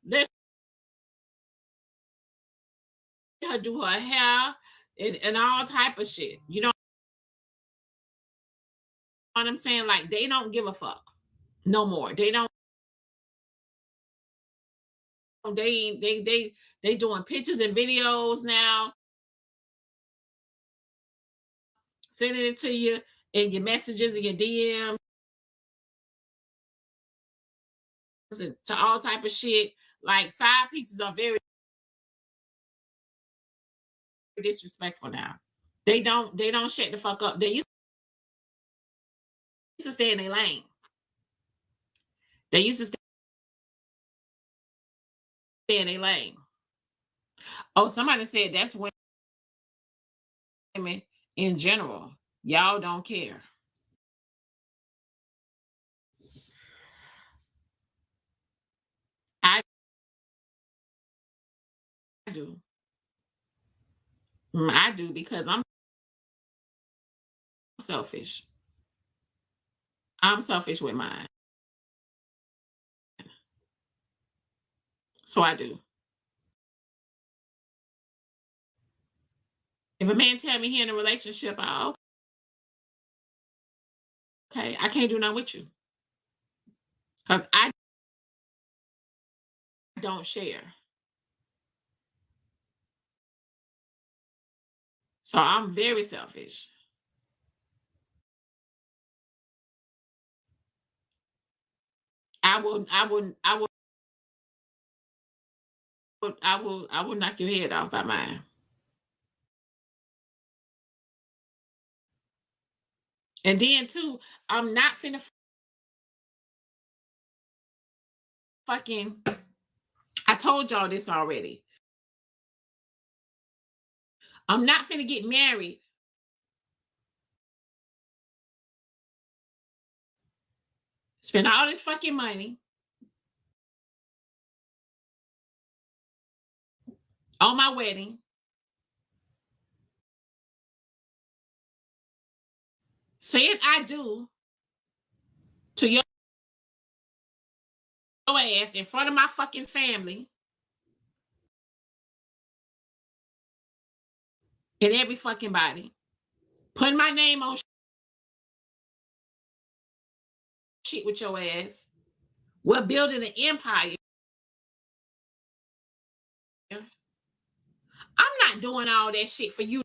Let her do her hair and all type of shit. You know what I'm saying? Like they don't give a fuck no more. They don't. They doing pictures and videos now, sending it to you in your messages and your DMs and to all type of shit. Like side pieces are very disrespectful now. They don't shut the fuck up. They used to stay in their lane. They used to stay in their lane. Oh, somebody said that's women in general. Y'all don't care. I do. I do because I'm selfish. I'm selfish with mine. So I do. If a man tell me he in a relationship, okay, I can't do nothing with you because I don't share. So I'm very selfish. I will knock your head off by mine. And then too, I'm not finna fucking. I told y'all this already. I'm not finna get married, spend all this fucking money on my wedding, saying I do to your ass in front of my fucking family and every fucking body, putting my name on shit with your ass. We're building an empire. I'm not doing all that shit for you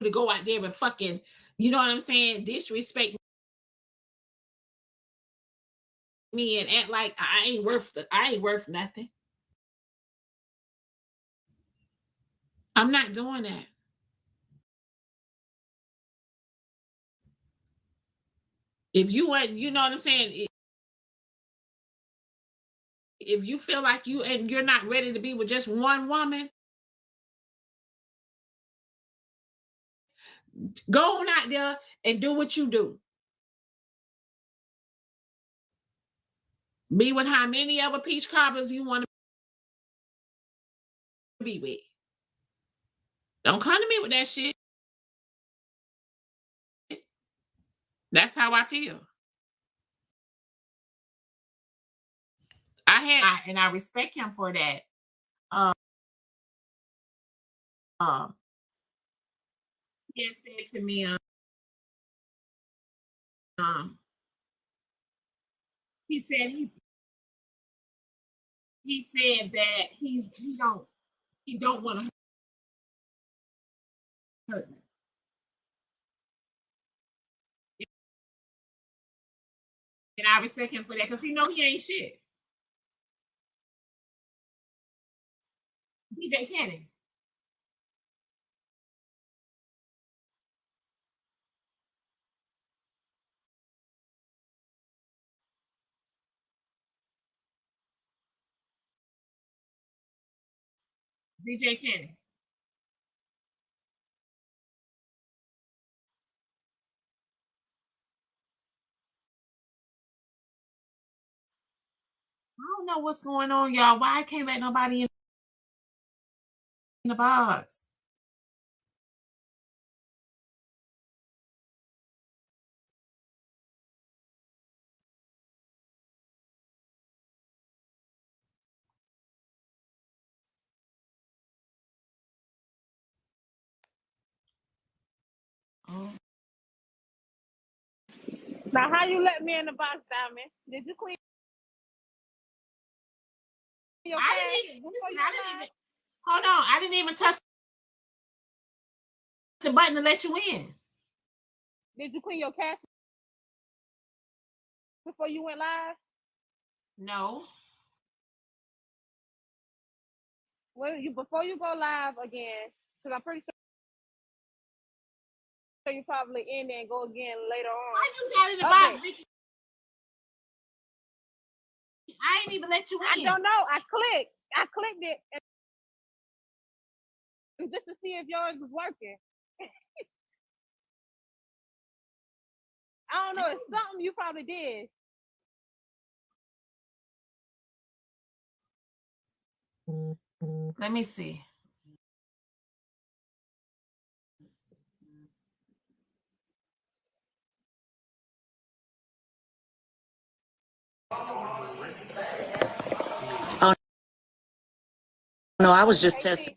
to go out there and fucking, you know what I'm saying, disrespect me and act like I ain't worth nothing. I'm not doing that. If you want, you know what I'm saying, if you feel like you're not ready to be with just one woman, go on out there and do what you do. Be with how many other peach cobbers you want to be with. Don't come to me with that shit. That's how I feel. And I respect him for that. Um, um he had said to me, um, he said he said that he don't want to hurt me. And I respect him for that because he know he ain't shit. DJ Cannon. DJ Cannon. I don't know what's going on, y'all. Why I can't let nobody in the box? Now, how you let me in the box, Diamond? Did you clean your I didn't even listen. I didn't even hold on. I didn't even touch the button to let you in. Did you clean your cash before you went live? No. Well, before you go live again, because I'm pretty sure you probably in there and go again later on. Why you got in the box, Vicky? I ain't even let you in. I don't know. I clicked it just to see if yours was working. I don't know. It's something you probably did. Let me see. Oh no, I was just testing.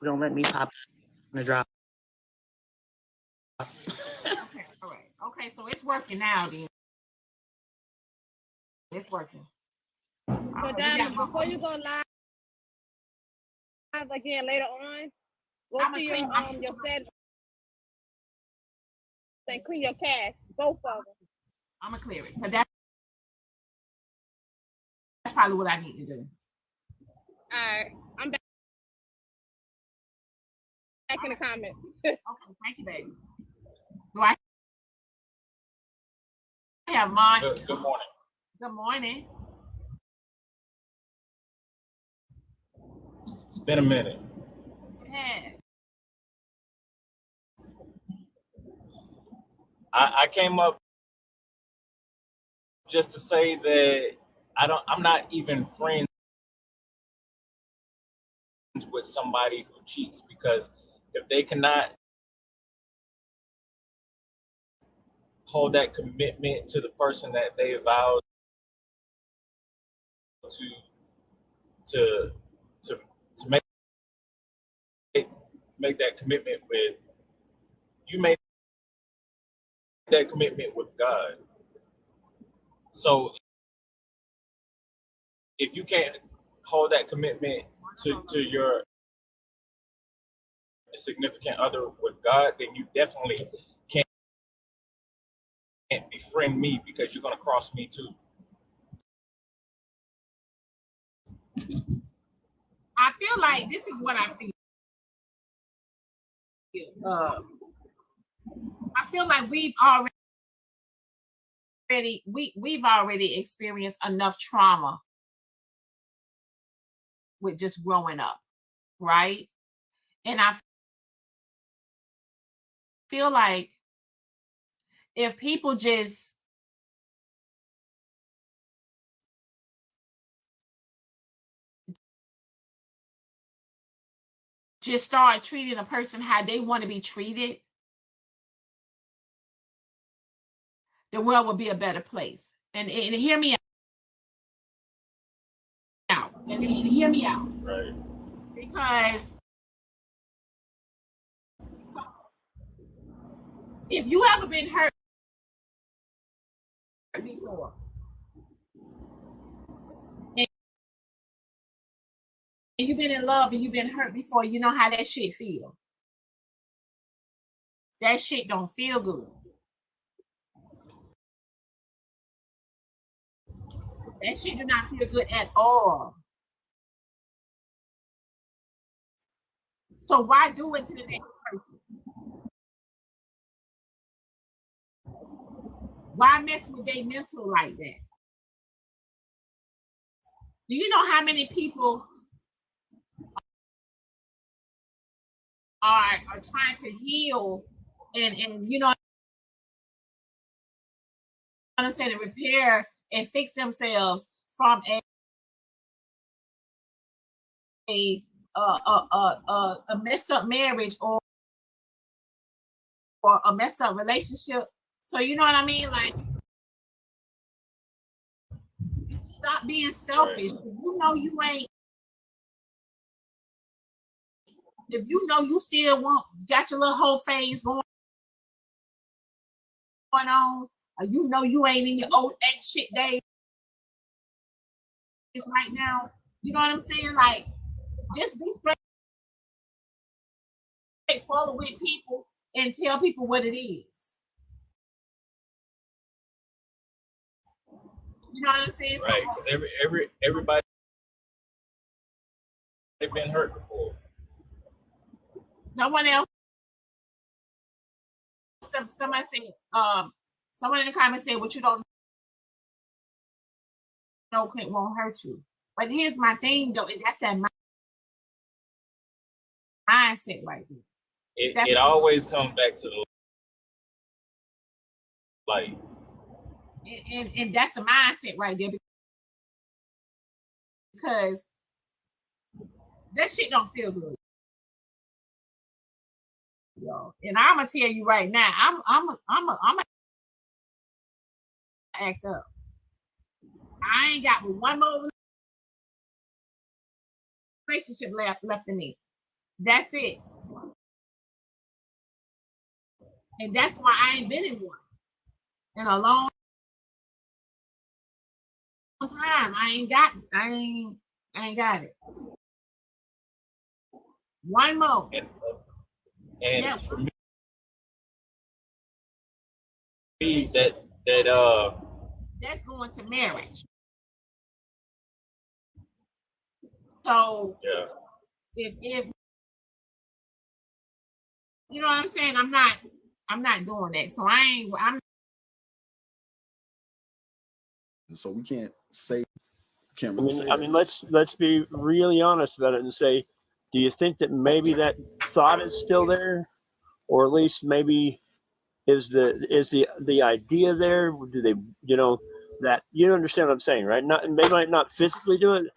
Don't let me pop in the drop. Okay, all right. Okay, so it's working now, then. It's working. So, Diamond, before you go live again later on, go to your settings and clean your cache, both of them. I'm gonna clear it. So that's probably what I need to do. All right, I'm back in the comments. Okay, thank you, baby. Do I have mine? Good morning. Good morning. It's been a minute. Yes. I came up just to say that I'm not even friends with somebody who cheats, because if they cannot hold that commitment to the person that they vowed to make that commitment with, you made that commitment with God. So if you can't hold that commitment to your significant other with God, then you definitely can't befriend me, because you're going to cross me too. I feel like this is what I feel. I feel like we've already experienced enough trauma with just growing up, right? And I feel like if people just start treating a person how they want to be treated, the world would be a better place. And hear me out. And hear me out. Right. Because if you ever been hurt before, and you've been in love and you've been hurt before, you know how that shit feel. That shit don't feel good. That shit do not feel good at all. So why do it to the next person? Why mess with their mental like that? Do you know how many people are trying to heal and you know what I'm saying, to repair and fix themselves from a messed up marriage or a messed up relationship? So you know what I mean? Like, stop being selfish. If you know you ain't, if you know you still got your little whole phase going on, You know you ain't in your old ain't shit days right now. You know what I'm saying? Like, just be straightforward with people and tell people what it is. You know what I'm saying? Right, because everybody been hurt before. Someone else, somebody said, someone in the comments said, what you don't know won't hurt you. But here's my thing though, and that's that mindset right there. It always comes back to the light. And that's the mindset right there, because that shit don't feel good, y'all. And I'm gonna tell you right now, I'm gonna act up. I ain't got one more relationship left in me. That's it. And that's why I ain't been in one in a long time. I ain't got it. One more. And Yeah. for me, that's going to marriage. So yeah. if you know what I'm saying, I'm not doing that. So I'm so we can't say, can't I really mean, say I that. mean, let's be really honest about it and say, do you think that maybe that thought is still there, or at least maybe is the idea there? Do they, that you understand what I'm saying, right? Not, they might not physically do it,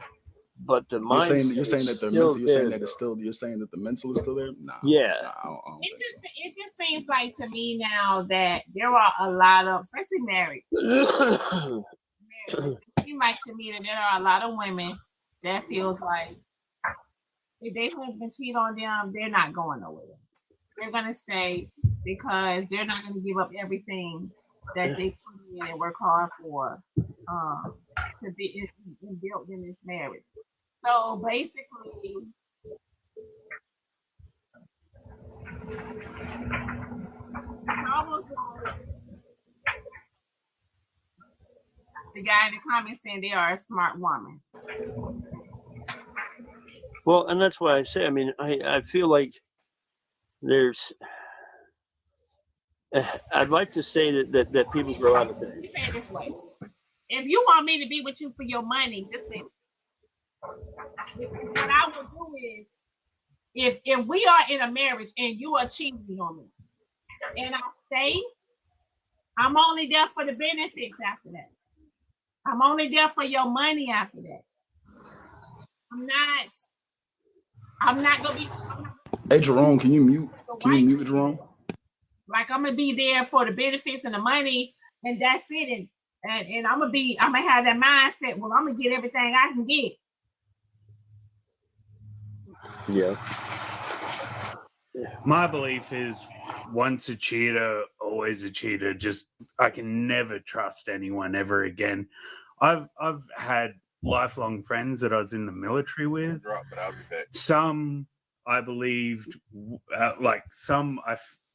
but the mindset You're saying that the still mental, you're saying there, that it's still, you're saying that the mental is still there. Nah, yeah. Nah, I don't think so. it just seems like to me now that there are a lot of, especially married. It seems like to me that there are a lot of women that feels like if their husband cheat on them, they're not going nowhere. They're gonna stay because they're not gonna give up everything that they put in and work hard for to be built in this marriage. So basically, it's almost like the guy in the comments saying they are a smart woman. Well, and that's why I say, I mean, I feel like there's, I'd like to say that people grow out of Let me things. say it this way. If you want me to be with you for your money, just say, what I will do is, if we are in a marriage and you are cheating on me and I stay, I'm only there for the benefits after that. I'm only there for your money after that. I'm not gonna be. Hey Jerome, can you mute? Can you mute Jerome? Like, I'm gonna be there for the benefits and the money, and that's it. And I'm gonna have that mindset. Well, I'm gonna get everything I can get. Yeah. My belief is once a cheater, always a cheater. Just, I can never trust anyone ever again. I've had lifelong friends that I was in the military with. Some I believed, like some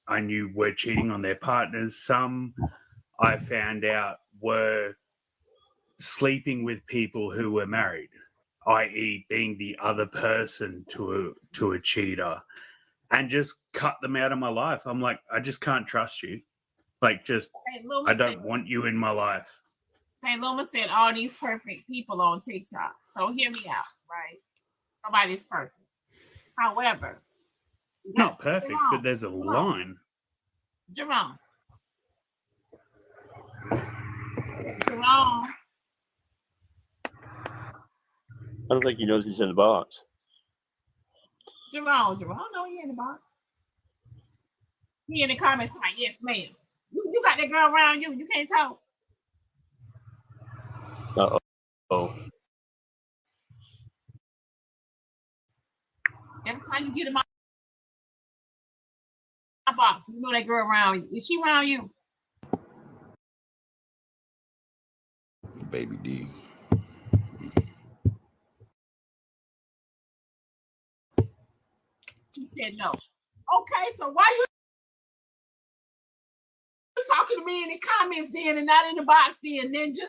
I knew were cheating on their partners. Some I found out were sleeping with people who were married, i.e., being the other person to a cheater. And just cut them out of my life. I'm like, I just can't trust you. Like, just, I don't want you in my life. St. Luma said all these perfect people on TikTok. So hear me out, right? Nobody's perfect. However, not perfect, but there's a line. Jerome. I don't think he knows he's in the box. Jerome, no, he in the box. He in the comments like, yes, ma'am. You got that girl around you. You can't talk. Oh. Every time you get in my box, you know that girl around you. Is she around you? Baby D. He said no. Okay, so why you talking to me in the comments then and not in the box then, Ninja?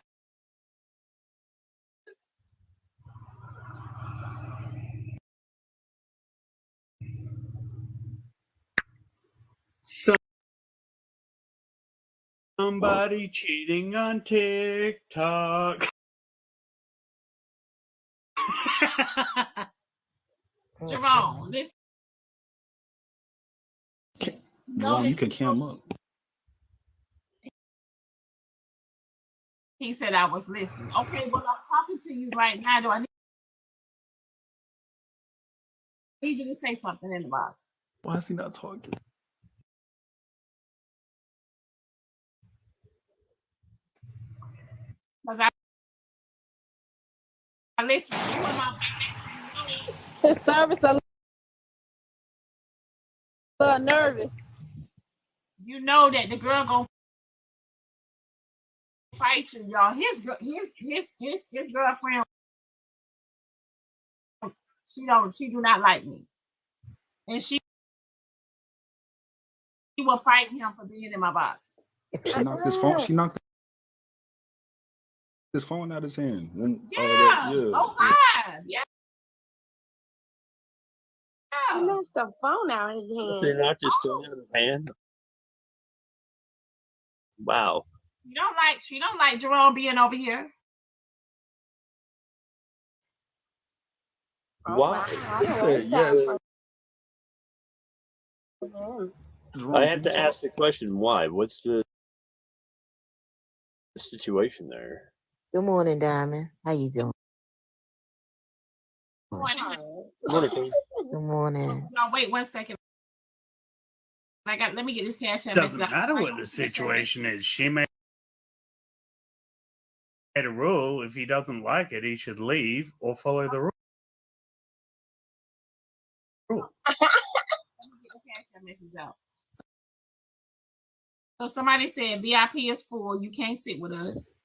Somebody cheating on TikTok. Jerome, listen. Jerome, you can cam up. He said I was listening. Okay, well, I'm talking to you right now. Do I need you to say something in the box? Why is he not talking? Because I listen. His service a little nervous. You know that the girl gonna fight you, y'all. His girlfriend. She do not like me, and she will fight him for being in my box. She knocked his phone. She knocked his phone out of his hand. Yeah. Oh God. Yeah. She knocked the phone out of his hand. She knocked his phone out of his hand. Wow. She don't like Jerome being over here. Why? He said yes. Jerome, I have to ask the question, why? What's the situation there? Good morning, Diamond. How you doing? Good morning. Good morning. No, wait 1 second. Let me get this cash app. Doesn't matter what the situation is. She made a rule. If he doesn't like it, he should leave or follow the rule. Let me get the cash app message out. So somebody said VIP is full. You can't sit with us.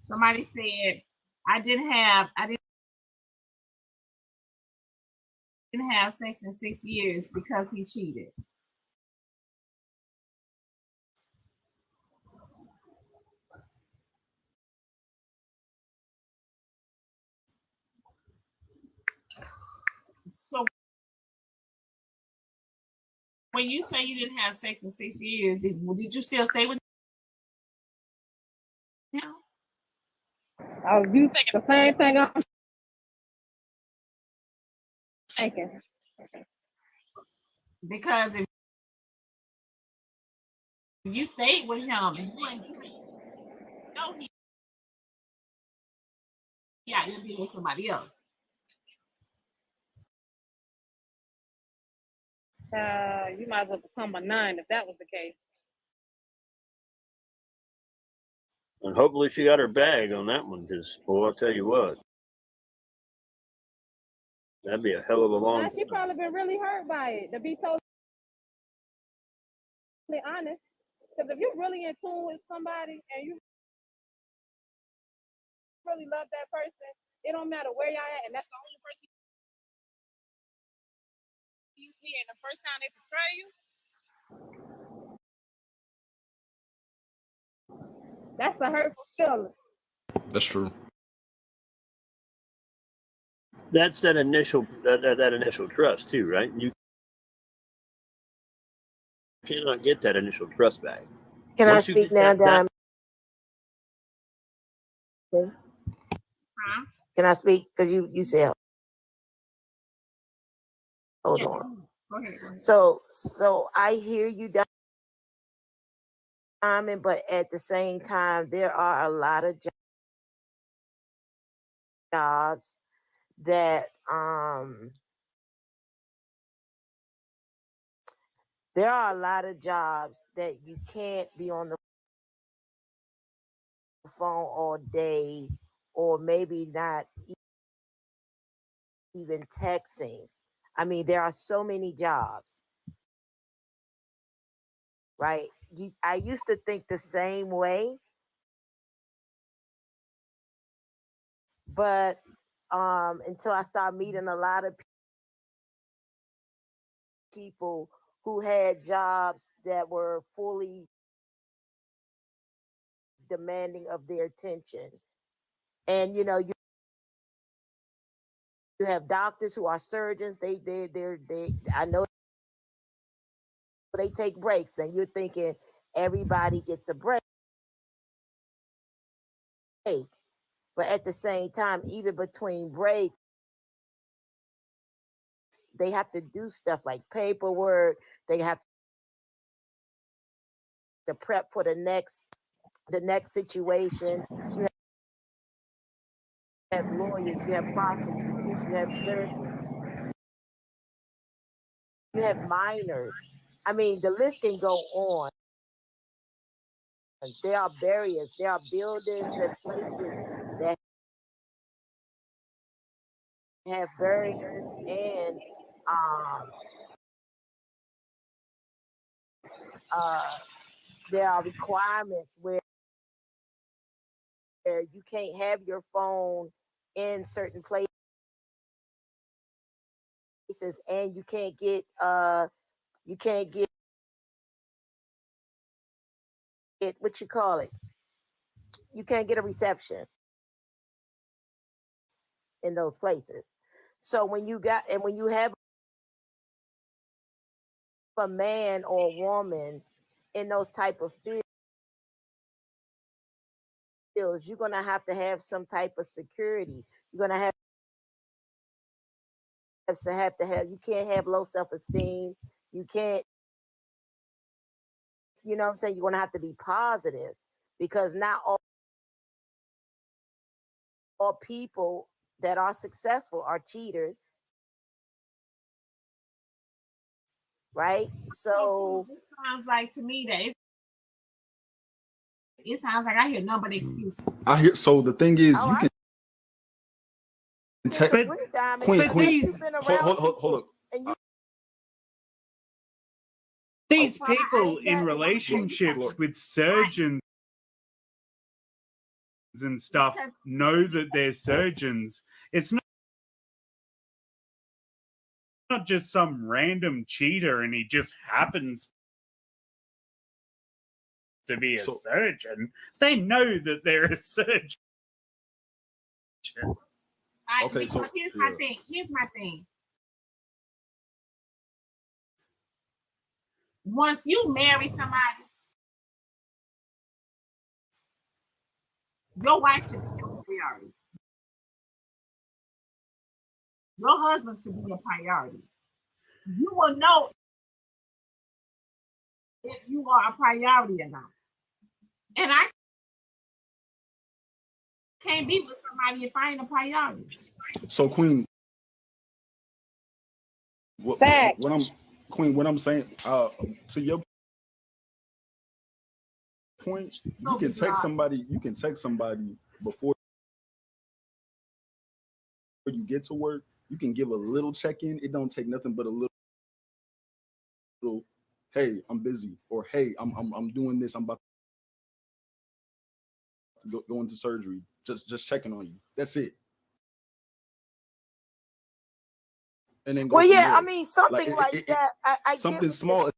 Somebody said I didn't have sex in 6 years because he cheated. So when you say you didn't have sex in 6 years, did you still stay with him? Oh, you think the same thing I'm thinking? Because if you stayed with him and you ain't he'll be with somebody else. You might as well become a nun if that was the case. And hopefully she got her bag on that one, because, boy, I'll tell you what. That'd be a hell of a long She probably been really hurt by it, to be totally honest. Because if you're really in tune with somebody and you really love that person, it don't matter where y'all at, and that's the only person you see, and the first time they betray you, that's a hurtful feeling. That's true. That's that initial trust too, right? You cannot get that initial trust back. Can I speak now, Diamond? Huh? Can I speak? Because you said, hold on. Go ahead. So I hear you, Diamond, but at the same time, there are a lot of jobs that you can't be on the phone all day, or maybe not even texting. I mean, there are so many jobs, right? I used to think the same way, but until I started meeting a lot of people who had jobs that were fully demanding of their attention. And you have doctors who are surgeons. They I know they take breaks. Then you're thinking everybody gets a break. But at the same time, even between breaks, they have to do stuff like paperwork. They have to prep for the next situation. You have lawyers, you have prosecutors, you have surgeons, you have minors. I mean, the list can go on. There are barriers, there are buildings and places that have barriers, and there are requirements where you can't have your phone in certain places, and you can't get what you call it. You can't get a reception in those places. So when you have a man or a woman in those type of fields, you're gonna have to have some type of security. You're gonna have you can't have low self-esteem. You can't, what I'm saying? You're gonna have to be positive, because not all people that are successful are cheaters, right? So it sounds like to me that it sounds like I hear nothing but excuses. I hear. So the thing is, you can text Queen. Hold up. These people in relationships with surgeons and stuff know that they're surgeons. It's not just some random cheater and he just happens to be a surgeon. They know that they're a surgeon. Okay, so here's my thing. Here's my thing. Once you marry somebody, your wife should be your priority. Your husband should be a priority. You will know if you are a priority or not. And I can't be with somebody if I ain't a priority. So Queen, what I'm saying, to your point, you can text somebody before you get to work. You can give a little check-in. It don't take nothing but a little, hey, I'm busy, or hey, I'm doing this. I'm about to go into surgery. Just checking on you. That's it. And then go. Well, yeah, there. I mean something like that. I something small.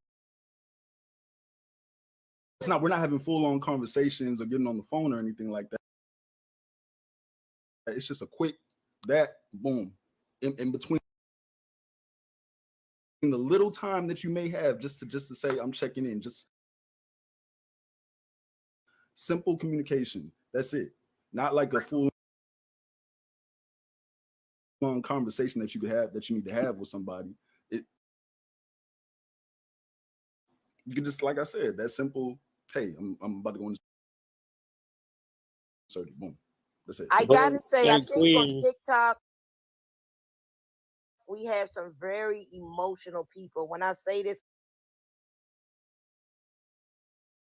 It's not. We're not having full-on conversations or getting on the phone or anything like that. It's just a quick boom in between the little time that you may have just to say I'm checking in. Just simple communication. That's it. Not like a full long conversation that you need to have with somebody. You could just, like I said, that simple. Hey, I'm about to go into surgery. Boom. That's it. I gotta say, I think on TikTok we have some very emotional people. When I say this,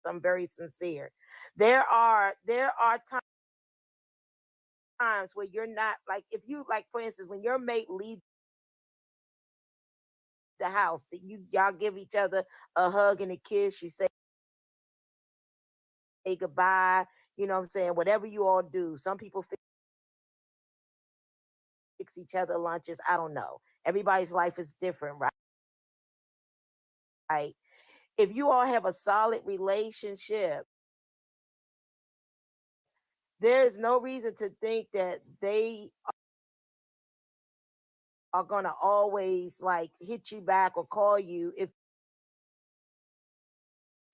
I'm very sincere. There are times where you're not, like, if you, like, for instance, when your mate leaves the house, that y'all give each other a hug and a kiss. You say say goodbye. You know what I'm saying? Whatever you all do. Some people fix each other lunches. I don't know. Everybody's life is different, right? If you all have a solid relationship, there's no reason to think that they are going to always like hit you back or call you if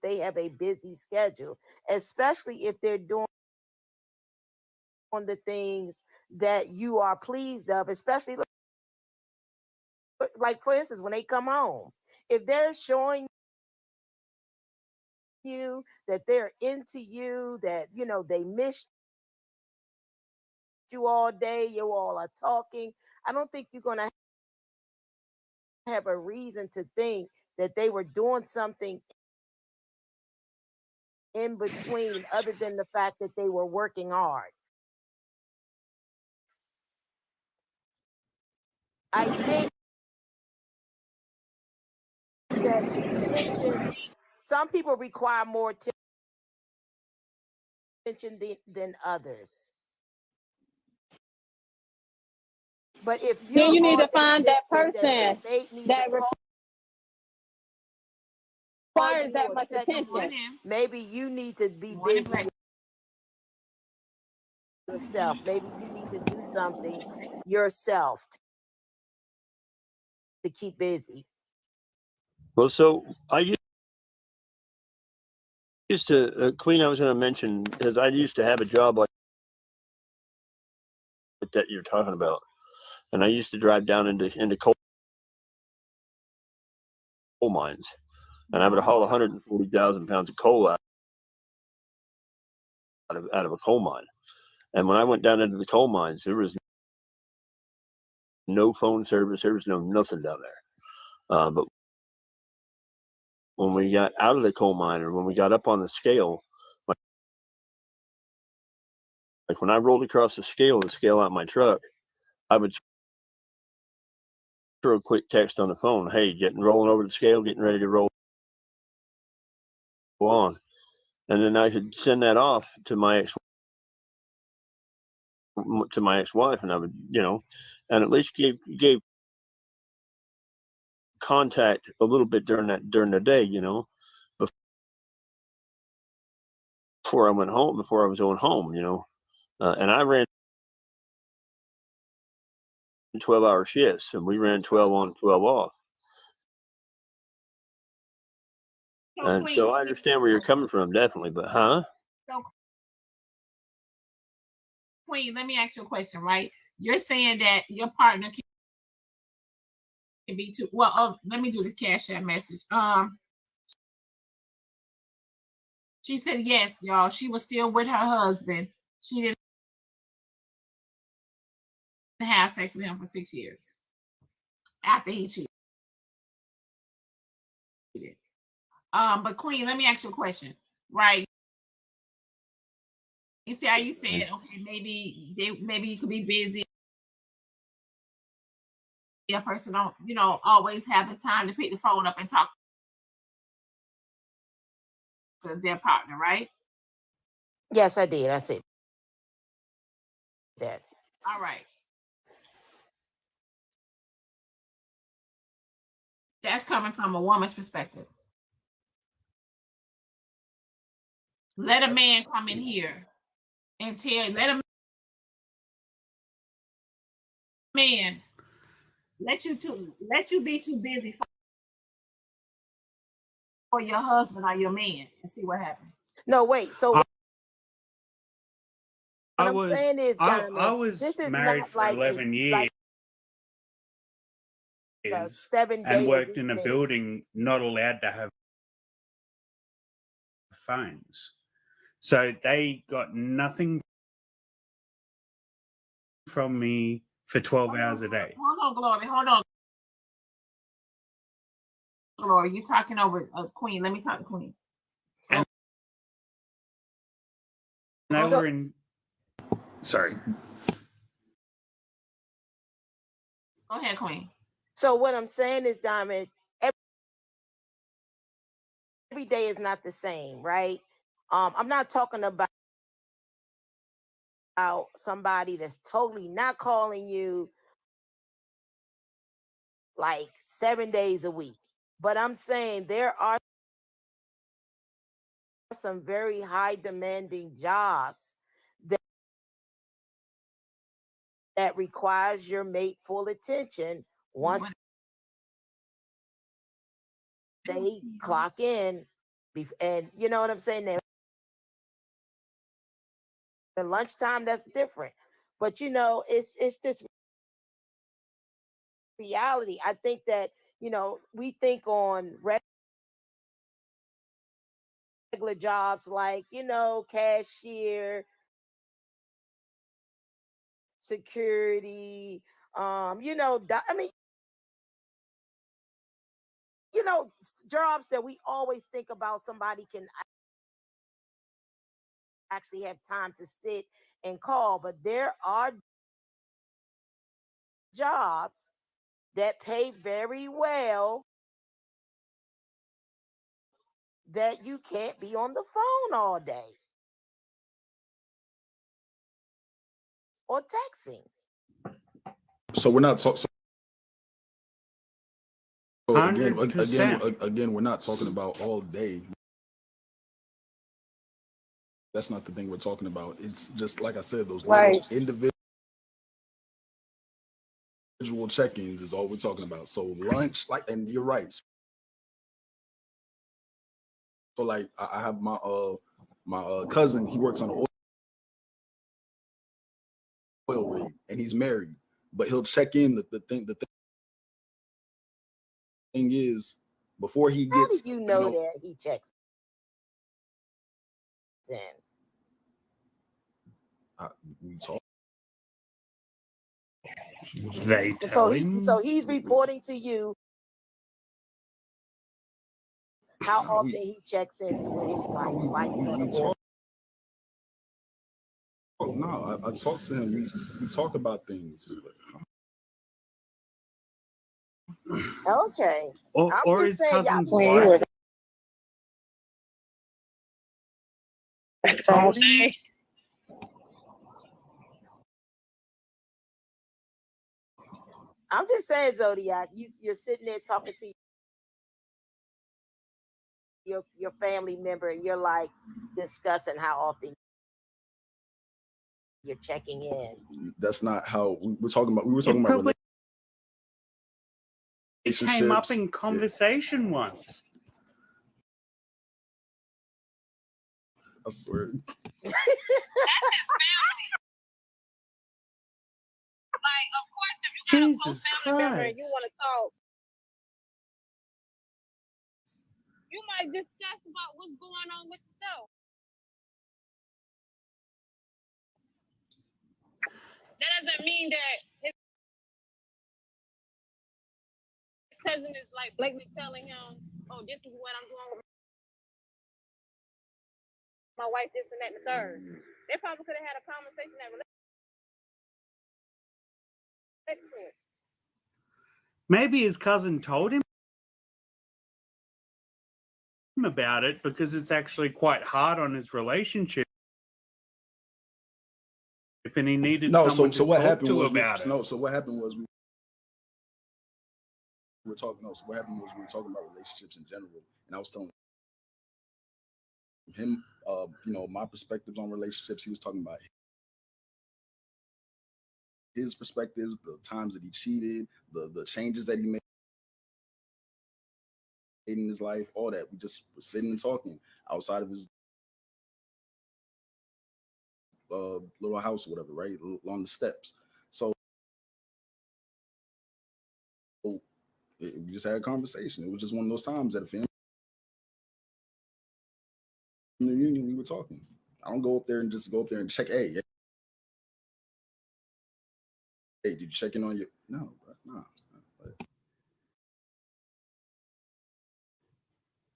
they have a busy schedule, especially if they're doing the things that you are pleased of, especially like, for instance, when they come home, if they're showing you that they're into you, that, you know, they missed you all day, you all are talking, I don't think you're going to have a reason to think that they were doing something in between other than the fact that they were working hard. I think that attention, some people require more attention than others. But if you Then you need to find that person that requires that much attention. Maybe you need to be Morning, busy yourself. Maybe you need to do something yourself to keep busy. Well, so I used to, Queen, I was going to mention, because I used to have a job like that you're talking about. And I used to drive down into coal mines. And I would haul 140,000 pounds of coal out of a coal mine. And when I went down into the coal mines, there was no phone service. There was no nothing down there. But when we got out of the coal mine, or when we got up on the scale, like when I rolled across the scale out my truck, I would throw a quick text on the phone. Hey, rolling over the scale, getting ready to roll on. And then I could send that off to my ex-wife, and I would, you know, and at least gave contact a little bit during the day, you know, before I was going home, you know, and I ran 12-hour shifts, and we ran 12 on, 12 off. And so I understand where you're coming from, definitely, but So, Queen, let me ask you a question, right? You're saying that your partner can be too well. Let me do this Cash App message. She said yes, y'all. She was still with her husband. She didn't have sex with him for 6 years after he cheated. But Queen, let me ask you a question, right? You see how you said, okay, maybe you could be busy. A person don't, you know, always have the time to pick the phone up and talk to their partner, right? Yes, I did. I said that. All right. That's coming from a woman's perspective. Let a man come in here and let you be too busy for your husband or your man and see what happens. No, wait. So I what I'm saying is, Diamond, I was this is married not for like 11 years. a 7 day And worked in a thing. building not allowed to have phones. So they got nothing from me for 12 hours a day. Hold on, Glory. Hold on. Glory, you talking over Queen. Let me talk to Queen. And they were in... Sorry. Go ahead, Queen. So what I'm saying is, Diamond, every day is not the same, right? I'm not talking about somebody that's totally not calling you like 7 days a week. But I'm saying there are some very high demanding jobs that requires your mate full attention once they clock in. And you know what I'm saying? Now, at lunchtime, that's different. But you know, it's just reality. I think that, you know, we think on regular jobs like, you know, cashier, security, you know, I mean, you know, jobs that we always think about somebody can actually have time to sit and call. But there are jobs that pay very well that you can't be on the phone all day or texting. So we're not talking. So again, 100%. we're not talking about all day. That's not the thing we're talking about. It's just like I said, those little individual check-ins is all we're talking about. So lunch, like, and you're right. So like, I have my cousin. He works on an oil rig, and he's married, but he'll check in. The thing is, before he How gets, do you know that he checks in? We talk. They tell him. So he's reporting to you how often he checks in with his wife. No, I talk to him. We talk about things. Okay. Or his cousin's wife. Told him. I'm just saying, Zodiac, you're sitting there talking to your family member, and you're like discussing how often you're checking in. That's not how we were talking about. We were talking about relationships. It came up in conversation once. I swear. That's his family. Like, of course, if you got a close family member and you want to talk, you might discuss about what's going on with yourself. That doesn't mean that his cousin is like blatantly telling him, "Oh, this is what I'm doing with my wife, this and that, and the third." They probably could have had a conversation that related to it. Maybe his cousin told him about it because it's actually quite hard on his relationship, and he needed someone to talk to about it. So what happened was we were talking. No, so what happened was we were talking about relationships in general, and I was telling him, you know, my perspectives on relationships. He was talking about his perspectives, the times that he cheated, the changes that he made in his life, all that. We just were sitting and talking outside of his little house or whatever, right, along the steps. So we just had a conversation. It was just one of those times at a family reunion we were talking. I don't go up there and just go up there and check. Hey, did you check in on your? No, no.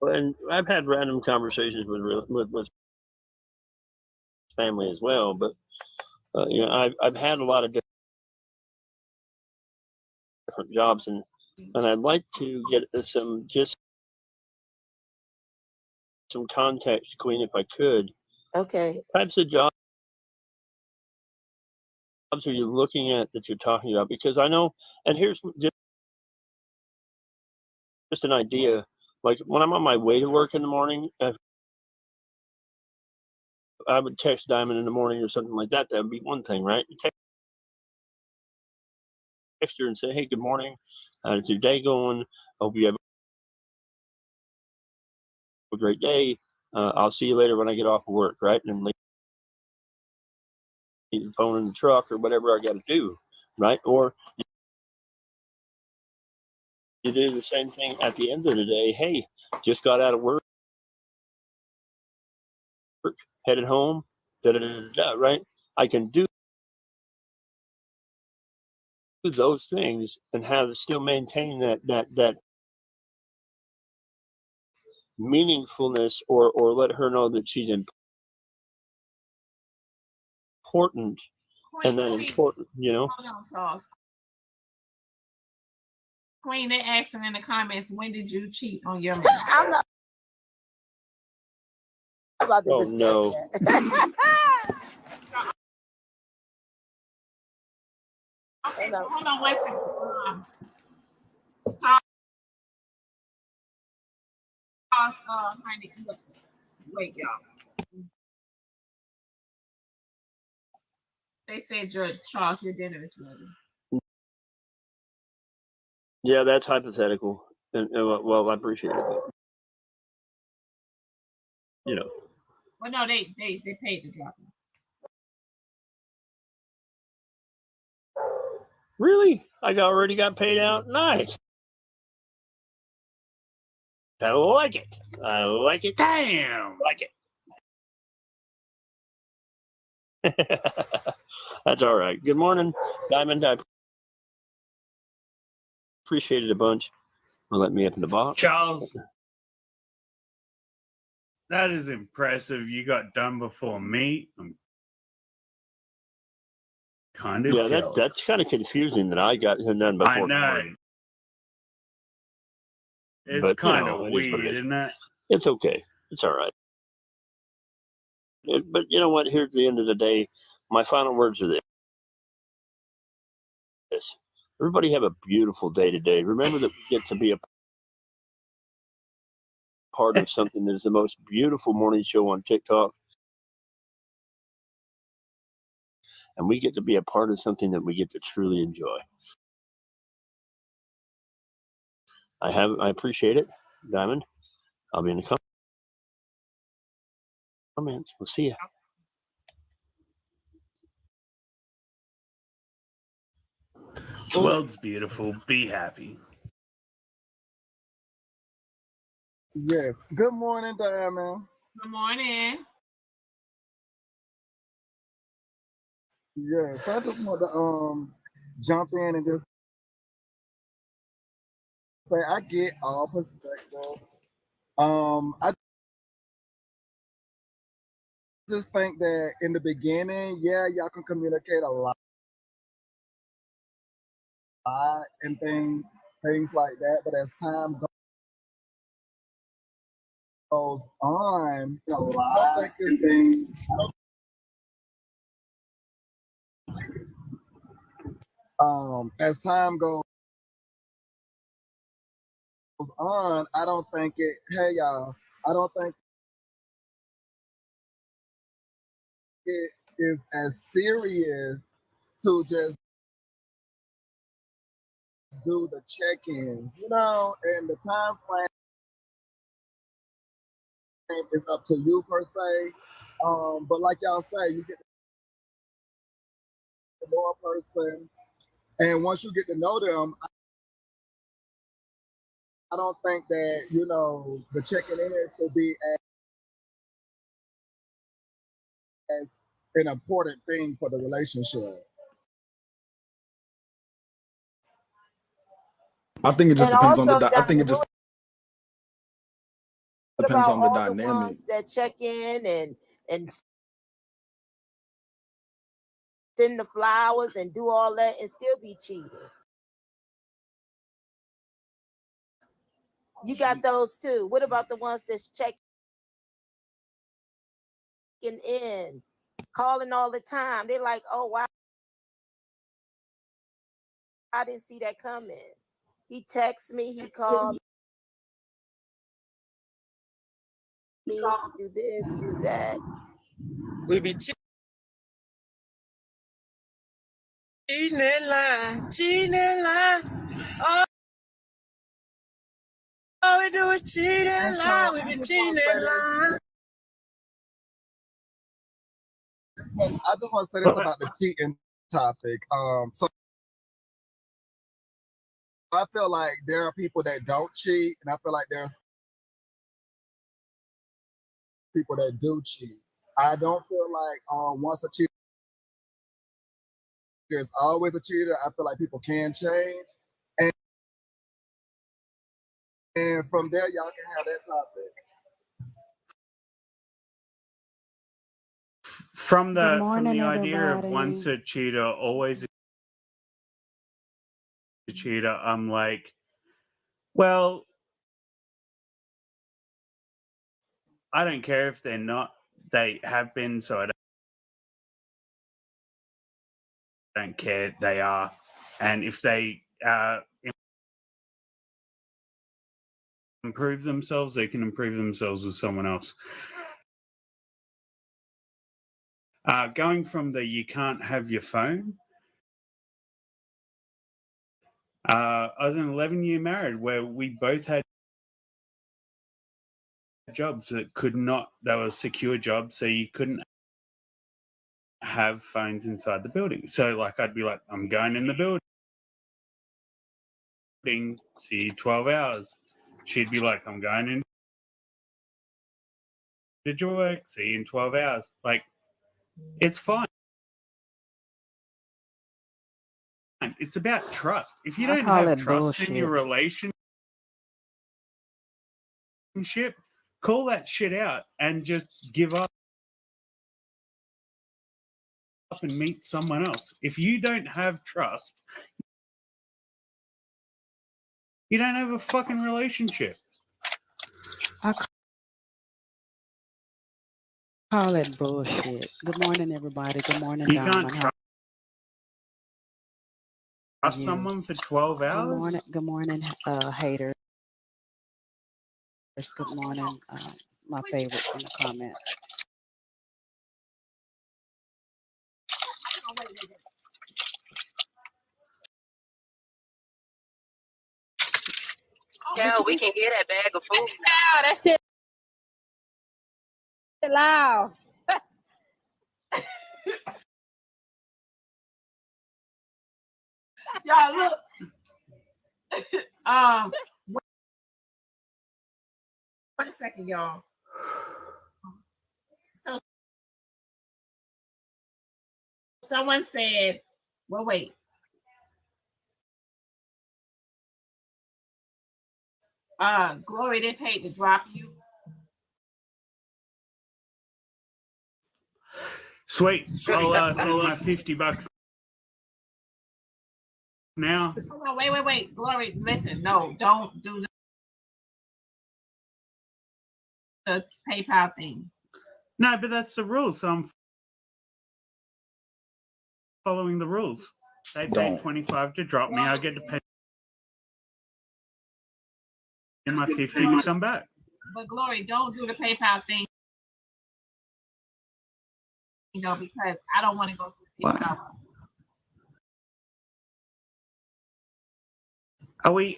And I've had random conversations with family as well, but you know, I've had a lot of different jobs, and I'd like to get some just some context, Queen, if I could. Okay. Types of jobs are you looking at that you're talking about? Because I know, and here's just an idea. Like when I'm on my way to work in the morning, if I would text Diamond in the morning or something like that. That would be one thing, right? You text her and say, "Hey, good morning. How's your day going? Hope you have a great day. I'll see you later when I get off of work," right? And leave the phone in the truck or whatever I got to do, right? Or you do the same thing at the end of the day. Hey, just got out of work, headed home, right? I can do those things and have still maintain that meaningfulness, or let her know that she's important and that important, you know. Hold on, Charles. Queen, they're asking in the comments, when did you cheat on your man? I'm not about to Oh discuss no. that. Okay, so hold on one second. Charles, honey, look, wait, y'all. They said, Charles, your dinner is ready. Yeah, that's hypothetical. And well, I appreciate it. But, you know. Well, no, they paid to drop it. Really? I already got paid out? Nice. I like it. I like it. Damn. Like it. That's all right. Good morning, Diamond. I appreciate it a bunch for letting me up in the box. Charles, that is impressive. You got done before me. I'm kind of jealous. That's kind of confusing that I got done before. I know. It's kind of weird, isn't it? It's okay. It's all right. But you know what? Here's the end of the day. My final words are this. Everybody have a beautiful day today. Remember that we get to be a part of something that is the most beautiful morning show on TikTok. And we get to be a part of something that we get to truly enjoy. I appreciate it, Diamond. I'll be in the comments. We'll see you. The world's beautiful. Be happy. Yes. Good morning, Diamond. Good morning. Yes, I just want to jump in and just say I get all perspectives. I just think that in the beginning, yeah, y'all can communicate a lot and things like that. But as time goes on, a lot of things. As time goes on, I don't think it. Hey, y'all, I don't think it is as serious to just do the check-in, you know, and the time frame is up to you per se. But like y'all say, you get to know a person, and once you get to know them, I don't think that, you know, the checking in should be as an important thing for the relationship. I think it just And depends on also, the. I think it just what depends about on the all dynamic. the ones that check in and send the flowers and do all that and still be cheating? You got those too. What about the ones that's check checking in, calling all the time. They're like, oh, wow, I didn't see that coming. He texts me, he called me, do this, do that. We be cheating and lying, cheating and lying. All we do is cheat and lie. We be cheating and lying. I just want to say this about the cheating topic. So I feel like there are people that don't cheat, and I feel like there's people that do cheat. I don't feel like once a cheater is always a cheater. I feel like people can change, and from there y'all can have that topic. From the morning, idea of everybody. once a cheater, always a cheater, I'm like, well, I don't care if they're not. They have been, so I don't care. They are, and if they improve themselves, they can improve themselves with someone else. Going from the you can't have your phone. I was in an 11-year marriage where we both had jobs that could not, they were secure jobs, so you couldn't have phones inside the building. So like I'd be like, I'm going in the building, see you 12 hours. She'd be like, I'm going in. Did your work? See you in 12 hours. Like, it's fine. It's about trust. If you don't have trust in your relationship, call that shit out and just give up and meet someone else. If you don't have trust, you don't have a fucking relationship. I call it bullshit. Good morning, everybody. Good morning, You Diamond. can't trust someone for 12 hours? Good morning, haters. Good morning, my favorites in the comments. Yeah, we can hear that bag of food. Wow, that shit loud. Y'all look. One second, y'all. So someone said, well, wait. Glory, they paid to drop you. Sweet. I'll send my $50 now. Hold on, wait. Glory, listen, no, don't do the PayPal thing. No, but that's the rules. So I'm following the rules. They paid $25 to drop me. I get to pay my $50 to come back. But Glory, don't do the PayPal thing, because I don't want to go through PayPal. Are we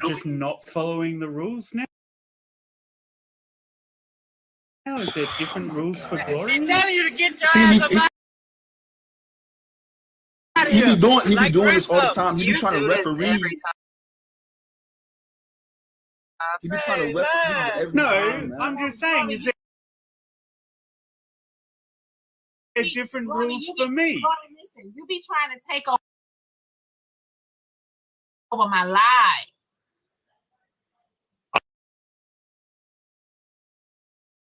just not following the rules now? Now is there different rules for Glory? She telling you to get your ass up out of He here. be doing this all the time. He be trying to referee. He be trying to referee every time, man. I'm just saying, is there different rules for me? Listen, you be trying to take over my life.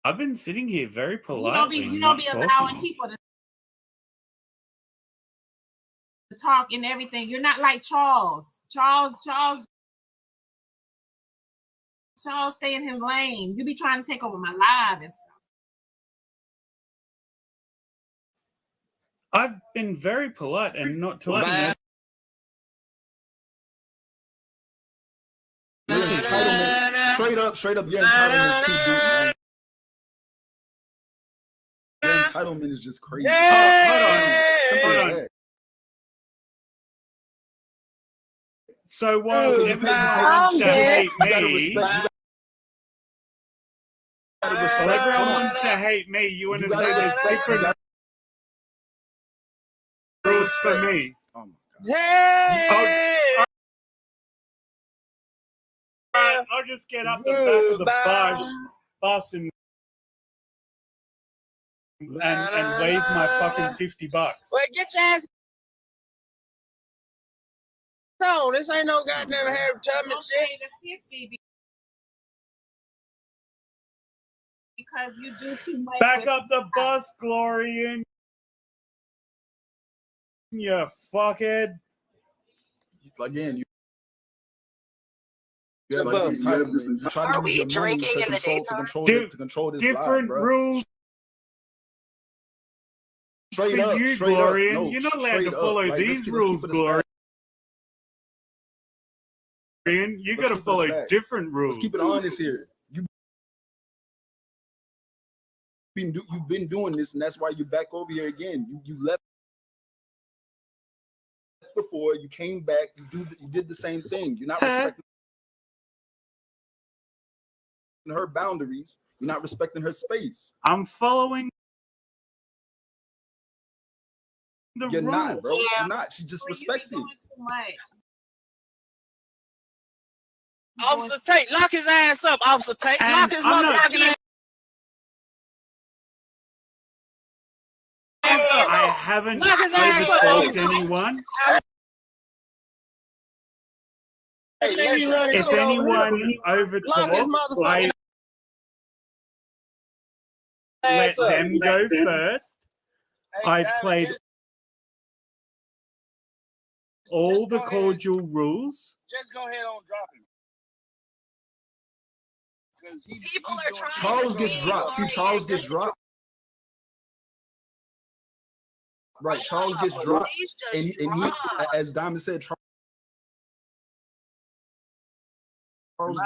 I've been sitting here very politely. You don't be allowing people to talk and everything. You're not like Charles. Charles stay in his lane. You be trying to take over my life and stuff. I've been very polite and not talking. Your entitlement, straight up, your entitlement is too deep, man. Your entitlement is just crazy. Hold on. So while everyone wants to hate me, everyone wants to hate me, you want to say there's different rules for me. Oh my God. I'll just get up the back of the bus and wave my fucking $50. Wait, get your ass on. This ain't no goddamn Harry Tubman shit. Because you do too much. Back up the bus, Glorian. You fuckhead. Again, you have this entitlement. Try to use your money to control this different live, rules. Straight for up, you, straight Glorian. up. No, You're not allowed to follow like, these rules, Glorian. You got to follow different rules. Let's keep it honest here. You've been doing this, and that's why you're back over here again. You left before, you came back, you did the same thing. You're not respecting her boundaries. You're not respecting her space. I'm following the You're rules. not, bro. Yeah. You're not. She just respected. Doing too much. Officer Tate, lock his ass up, Officer Tate. Lock his motherfucking ass. I haven't overtalked anyone. If anyone overtalks, I let them go first. I played all the cordial rules. Just go ahead and drop him. People are trying. Charles gets dropped. See, Charles gets dropped. Right, Charles gets dropped, and he, as Diamond said, Charles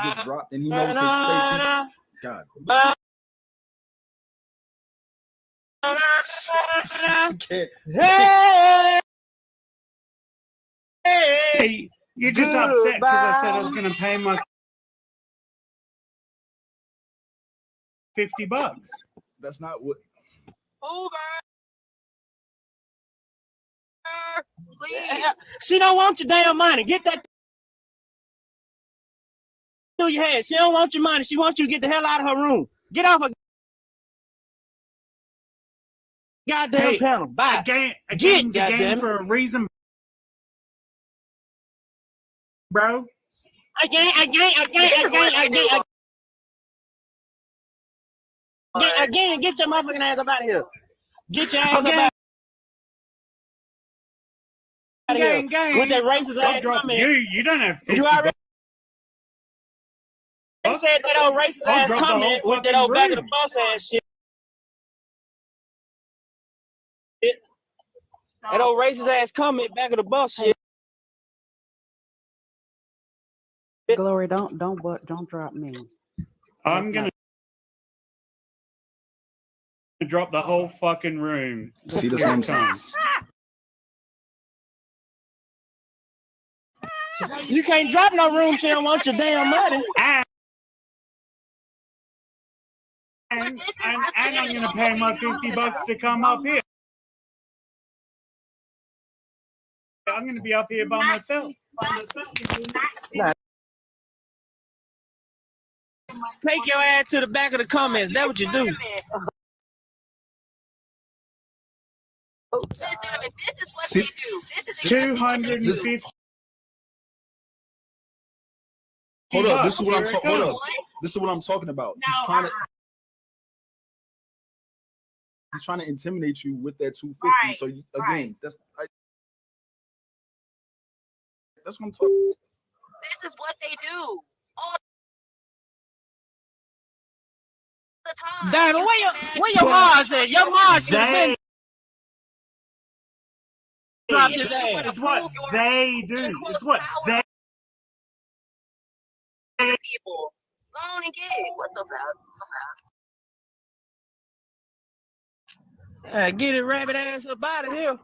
gets dropped, and he knows his space. God. Hey, you're just upset because I said I was going to pay my $50. That's not what. Please. She don't want your damn money. Get that through your head. She don't want your money. She wants you to get the hell out of her room. Get off her goddamn panel. Bye. A game's a game for a reason, bro. Again, get your motherfucking ass up out of here. Get your ass up out. With that racist ass comment. You don't have 50 You already said that old racist ass comment with that old back of the boss ass shit. That old racist ass comment back of the boss shit. Glory, don't drop me. I'm gonna drop the whole fucking room. See, that's what I'm saying. You can't drop no room. She don't want your damn money. And I'm gonna pay my $50 to come up here. I'm gonna be up here by myself. Nah. Take your ass to the back of the comments. That's what you do. This is what they do. This is 250. Hold up, this is what I'm talking. Hold up, this is what I'm talking about. He's trying to intimidate you with that 250. Right, So again, that's what I'm talking. This is what they do all the time. Damn, where your Mars at? Your Mars should have been Drop his ass. It's what they do. It's what they. People. Go on and get it. What the fuck? Get it rabbit ass up out of here.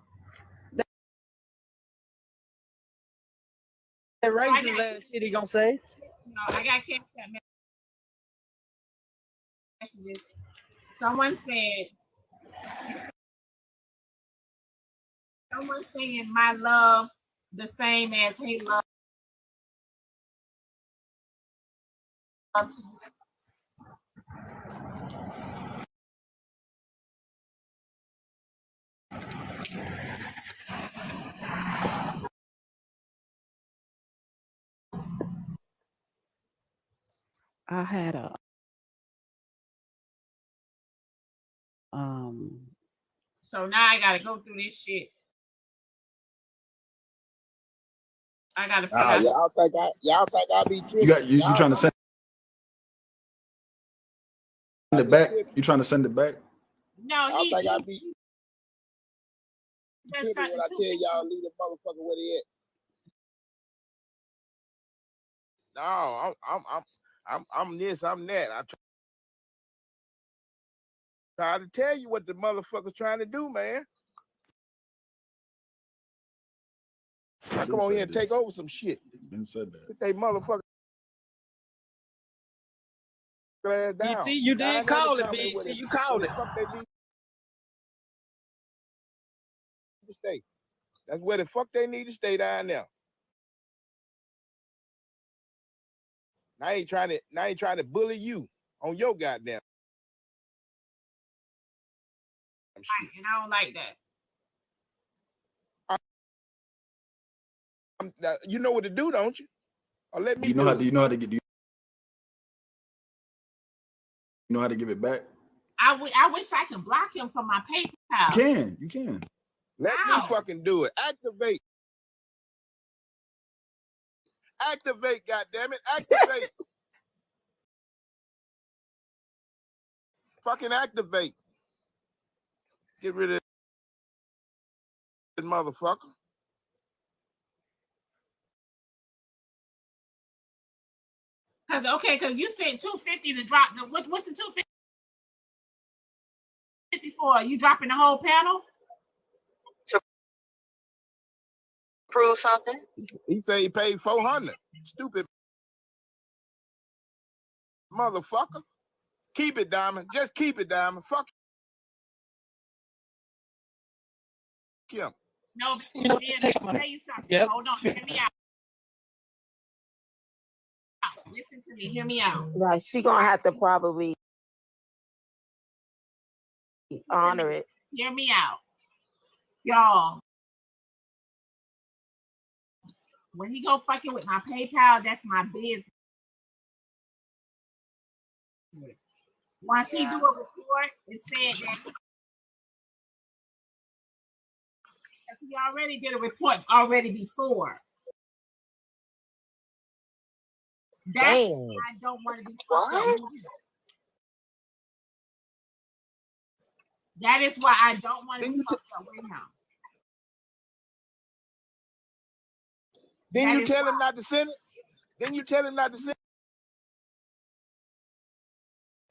That racist ass shit he gonna say. No, I got catch that messages. Someone saying my love the same as he love to you. I had a So now I gotta go through this shit. I gotta figure out. y'all think I be tripping? You trying to send it back? You trying to send it back? No, Y'all he think I be that's tripping something when I too. tell y'all leave the motherfucker where they at? No, I'm this, I'm that. I try to tell you what the motherfucker's trying to do, man. I come on here and take over some shit. Been said that. Put they motherfucker ass down. BT, you I did ain't call never it, tell me where BT. the- You called where it. the fuck they need to stay. That's where the fuck they need to stay down there. Now I ain't trying to bully you on your goddamn shit. And I don't like that. You know what to do, don't you? Or let me Do you know how to get? Do you know how to give it back? I wish I could block him from my PayPal. You can. Let How? me fucking do it. Activate. Activate, goddammit. Activate. Fucking activate. Get rid of this motherfucker. Cause you said 250 to drop the what's the 250 for? You dropping the whole panel? To prove something? He say he paid 400. Stupid motherfucker. Keep it, Diamond. Just keep it, Diamond. Fuck him. No, You know, then, take let me money. tell you something. Yep. Hold on, hear me out. Listen to me, hear me out. Right, she gonna have to probably honor it. Hear me out. Y'all. When he go fucking with my PayPal, that's my business. Once he do a report, it said that because he already did a report already before. That's Damn. why I don't want to be fucked up. That is why I don't want to be fucked up with him. Then That you is tell why. him not to send it? Then you tell him not to send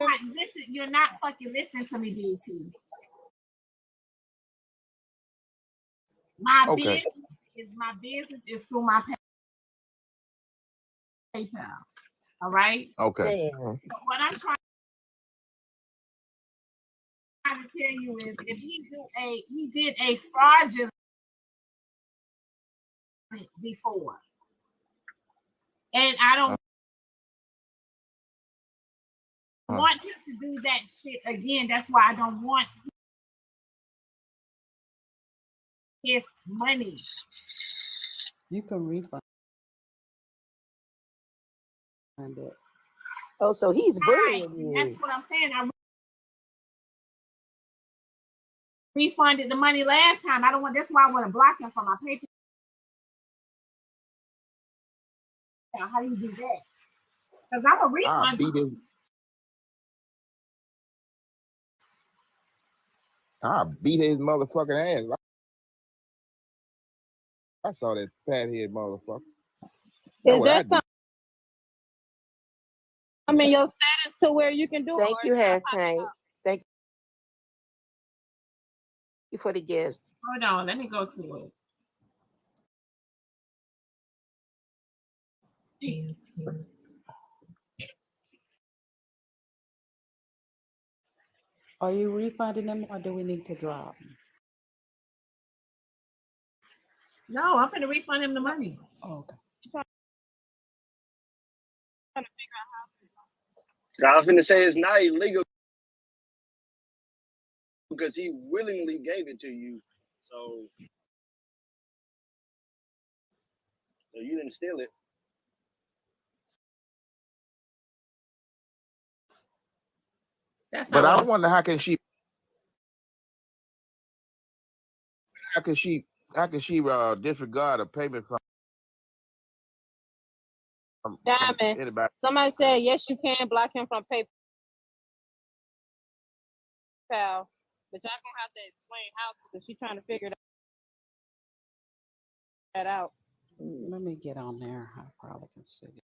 it? Listen, you're not fucking listening to me, BT. My business is through my PayPal. All right. Okay. But what I'm trying to tell you is, if he did a fraudulent before, and I don't want him to do that shit again. That's why I don't want his money. You can refund it. Oh, so he's bullying you. That's what I'm saying. I refunded the money last time. I don't want. That's why I want to block him from my PayPal. How do you do that? Because I'm a refund. I'll beat his motherfucking ass. I saw that fathead motherfucker. Is That's what I there do. some? I mean, your settings to where you can do it, Thank or you, it's not Half popping Pint. up? Thank you for the gifts. Hold on, let me go to it. Are you refunding them or do we need to drop? No, I'm finna refund him the money. Oh, okay. Trying to figure out I was finna say it's not illegal because he willingly gave it to you. So you didn't steal it. That's But not I what I'm wonder saying. how can she disregard a payment from Diamond. anybody? Somebody said yes, you can block him from PayPal, but y'all gonna have to explain how because she's trying to figure that out. Let me get on there. I probably can see it.